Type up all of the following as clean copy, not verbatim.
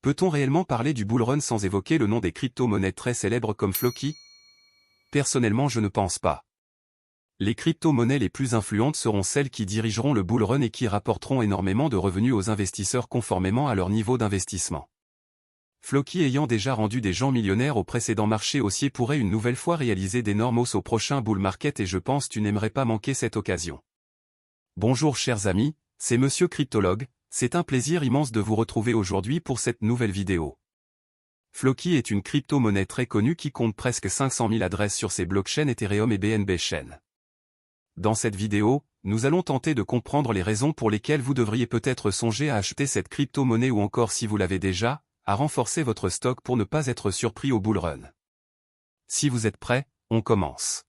Peut-on réellement parler du bull run sans évoquer le nom des crypto-monnaies très célèbres comme Floki? Personnellement, je ne pense pas. Les crypto-monnaies les plus influentes seront celles qui dirigeront le bull run et qui rapporteront énormément de revenus aux investisseurs conformément à leur niveau d'investissement. Floki ayant déjà rendu des gens millionnaires au précédent marché haussier pourrait une nouvelle fois réaliser d'énormes hausses au prochain bull market et je pense tu n'aimerais pas manquer cette occasion. Bonjour chers amis, c'est Monsieur Cryptologue. C'est un plaisir immense de vous retrouver aujourd'hui pour cette nouvelle vidéo. Floki est une crypto-monnaie très connue qui compte presque 500 000 adresses sur ses blockchains Ethereum et BNB Chain. Dans cette vidéo, nous allons tenter de comprendre les raisons pour lesquelles vous devriez peut-être songer à acheter cette crypto-monnaie ou encore si vous l'avez déjà, à renforcer votre stock pour ne pas être surpris au bull run. Si vous êtes prêts, on commence.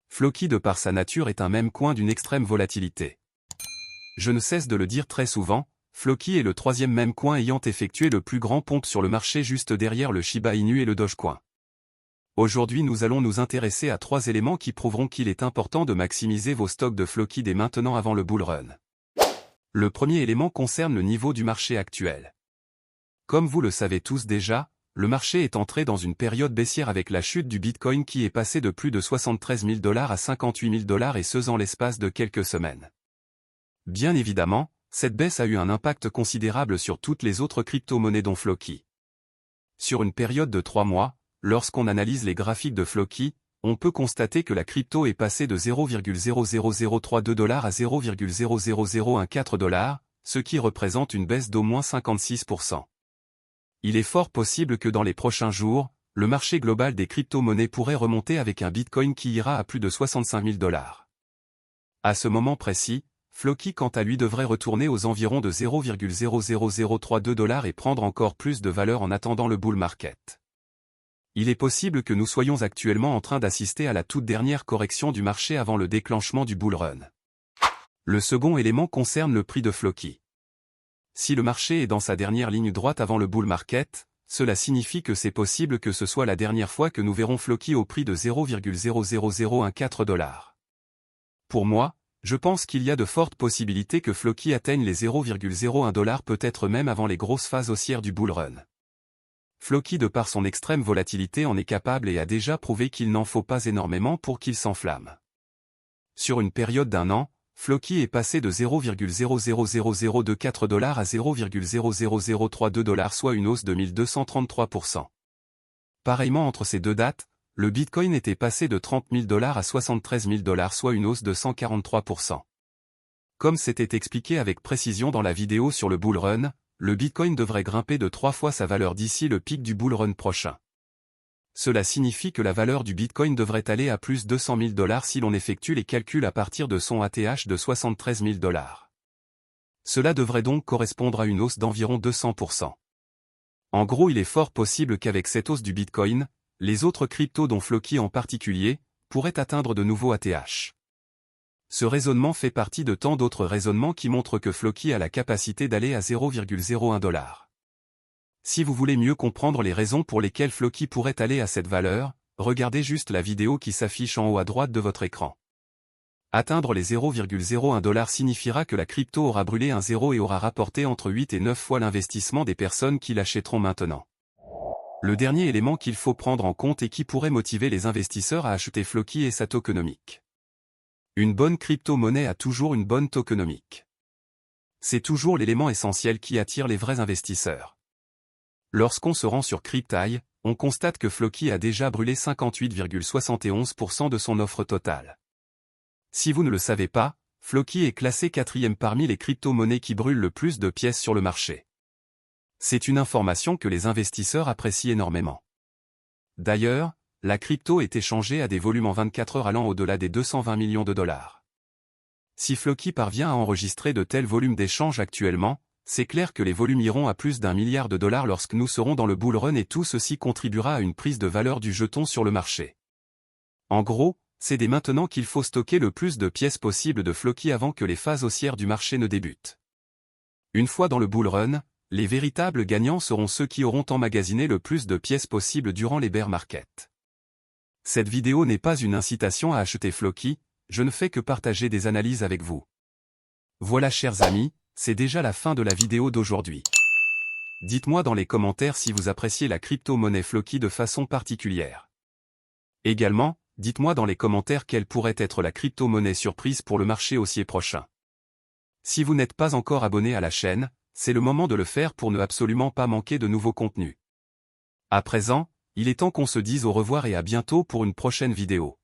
Floki de par sa nature est un mème coin d'une extrême volatilité. Je ne cesse de le dire très souvent, Floki est le troisième mème coin ayant effectué le plus grand pompe sur le marché juste derrière le Shiba Inu et le Dogecoin. Aujourd'hui nous allons nous intéresser à 3 éléments qui prouveront qu'il est important de maximiser vos stocks de Floki dès maintenant avant le bull run. Le premier élément concerne le niveau du marché actuel. Comme vous le savez tous déjà, le marché est entré dans une période baissière avec la chute du Bitcoin qui est passé de plus de 73 000 $ à 58 000 $ et ce en l'espace de quelques semaines. Bien évidemment, cette baisse a eu un impact considérable sur toutes les autres crypto-monnaies dont Floki. Sur une période de 3 mois, lorsqu'on analyse les graphiques de Floki, on peut constater que la crypto est passée de 0,00032 $ à 0,00014 $, ce qui représente une baisse d'au moins 56%. Il est fort possible que dans les prochains jours, le marché global des crypto-monnaies pourrait remonter avec un Bitcoin qui ira à plus de 65 000 $. À ce moment précis, Floki quant à lui devrait retourner aux environs de 0,00032 $ et prendre encore plus de valeur en attendant le bull market. Il est possible que nous soyons actuellement en train d'assister à la toute dernière correction du marché avant le déclenchement du bull run. Le second élément concerne le prix de Floki. Si le marché est dans sa dernière ligne droite avant le bull market, cela signifie que c'est possible que ce soit la dernière fois que nous verrons Floki au prix de 0,00014 $. Pour moi, je pense qu'il y a de fortes possibilités que Floki atteigne les 0,01 $, peut-être même avant les grosses phases haussières du bull run. Floki de par son extrême volatilité en est capable et a déjà prouvé qu'il n'en faut pas énormément pour qu'il s'enflamme. Sur une période d'1 an, Floki est passé de 0,00024 $ à 0,00032 $, soit une hausse de 1233%. Pareillement entre ces deux dates, le Bitcoin était passé de 30 000 $ à 73 000 $, soit une hausse de 143%. Comme c'était expliqué avec précision dans la vidéo sur le bull run, le Bitcoin devrait grimper de 3 fois sa valeur d'ici le pic du bull run prochain. Cela signifie que la valeur du Bitcoin devrait aller à plus de 200 000 $ si l'on effectue les calculs à partir de son ATH de 73 000 $. Cela devrait donc correspondre à une hausse d'environ 200%. En gros, il est fort possible qu'avec cette hausse du Bitcoin, les autres cryptos dont Floki en particulier, pourraient atteindre de nouveaux ATH. Ce raisonnement fait partie de tant d'autres raisonnements qui montrent que Floki a la capacité d'aller à 0,01 $. Si vous voulez mieux comprendre les raisons pour lesquelles Floki pourrait aller à cette valeur, regardez juste la vidéo qui s'affiche en haut à droite de votre écran. Atteindre les 0,01 $ signifiera que la crypto aura brûlé un zéro et aura rapporté entre 8 et 9 fois l'investissement des personnes qui l'achèteront maintenant. Le dernier élément qu'il faut prendre en compte et qui pourrait motiver les investisseurs à acheter Floki est sa tokenomique. Une bonne crypto-monnaie a toujours une bonne tokenomique. C'est toujours l'élément essentiel qui attire les vrais investisseurs. Lorsqu'on se rend sur Cryptai, on constate que Floki a déjà brûlé 58,71% de son offre totale. Si vous ne le savez pas, Floki est classé 4e parmi les crypto-monnaies qui brûlent le plus de pièces sur le marché. C'est une information que les investisseurs apprécient énormément. D'ailleurs, la crypto est échangée à des volumes en 24 heures allant au-delà des 220 millions de $. Si Floki parvient à enregistrer de tels volumes d'échanges actuellement, c'est clair que les volumes iront à plus d'1 milliard de $ lorsque nous serons dans le bull run et tout ceci contribuera à une prise de valeur du jeton sur le marché. En gros, c'est dès maintenant qu'il faut stocker le plus de pièces possible de Floki avant que les phases haussières du marché ne débutent. Une fois dans le bull run, les véritables gagnants seront ceux qui auront emmagasiné le plus de pièces possible durant les bear markets. Cette vidéo n'est pas une incitation à acheter Floki, je ne fais que partager des analyses avec vous. Voilà chers amis, c'est déjà la fin de la vidéo d'aujourd'hui. Dites-moi dans les commentaires si vous appréciez la crypto-monnaie Floki de façon particulière. Également, dites-moi dans les commentaires quelle pourrait être la crypto-monnaie surprise pour le marché haussier prochain. Si vous n'êtes pas encore abonné à la chaîne, c'est le moment de le faire pour ne absolument pas manquer de nouveaux contenus. À présent, il est temps qu'on se dise au revoir et à bientôt pour une prochaine vidéo.